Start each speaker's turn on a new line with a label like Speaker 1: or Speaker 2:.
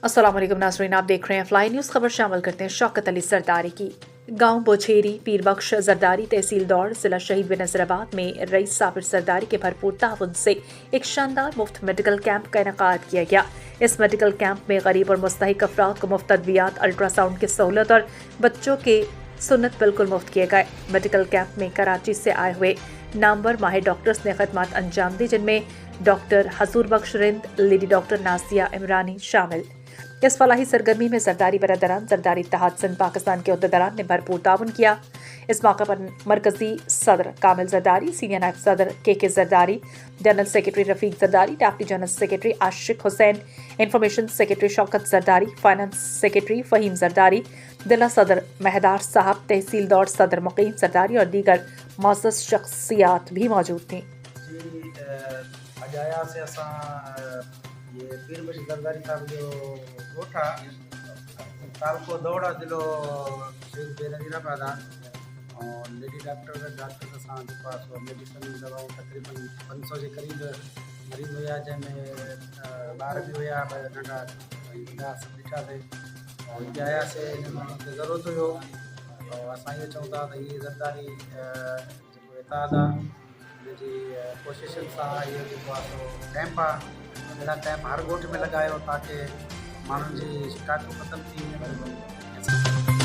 Speaker 1: अस्सलाम वालेकुम नाज़रीन, आप देख रहे हैं फ्लाई न्यूज़। खबर शामिल करते हैं शौकत अली जरदारी की। गांव बोछेरी पीरबख्श जरदारी तहसील दौड़ जिला शहीद बनसराबाद में रईस साबिर जरदारी के भरपूर ताउन से एक शानदार मुफ्त मेडिकल कैंप का इनेकाद किया गया। इस मेडिकल कैंप में गरीब और मुस्तहिक अफराद को मुफ्त अद्वियात, अल्ट्रासाउंड की सहूलत और बच्चों के सुन्नत बिल्कुल मुफ्त किए गए। मेडिकल कैंप में कराची से आए हुए नामवर माहिर डॉक्टर्स ने खदमात अंजाम दी, जिनमें डॉक्टर हजूर बख्श रिंद, लेडी डॉक्टर नासिया इमरानी शामिल। इस फलाही सरगर्मी में जरदारी बरदरान जरदारी इत्तेहाद सिंध पाकिस्तान के अहदेदारान ने भरपूर ताउन किया। इस मौके पर मरकजी सदर कामिल जरदारी, सीनियर नायब सदर के Zardari, general secretary Rafiq Zardari, deputy general secretary Ashiq Hussain, information secretary Shaukat Zardari, finance secretary Faheem Zardari, जिला सदर महदार साहब, तहसील दौड़ सदर मुकीम जरदारी और दीगर मौजूद शख्सियात भी मौजूद थीं।
Speaker 2: ये पीर बख्श जरदारी साहब जो कोठा तालको दौड़ा दिलो शहीद बेनजीरा पैदा और लेडी डॉक्टर का साथ पास और मेडिसिन दवाओं तकरीबन 500 के करीब मरीज हुआ, जंहिंमें ॿार बि हुआ, नंढा ईंदा सभु ॾिठा थे और जाया से खे ज़रूरत हुयो। और असां इहो चऊं था त हीअ जरदारी जेको इताद आहे हुनजी कोशिशुनि सां इहो जेको आहे सो कैंप आहे, अहिड़ा कैंप हर ॻोठ में लॻायो ताकी माण्हुनि जी शिकायतूं ख़तमु थी वञनि।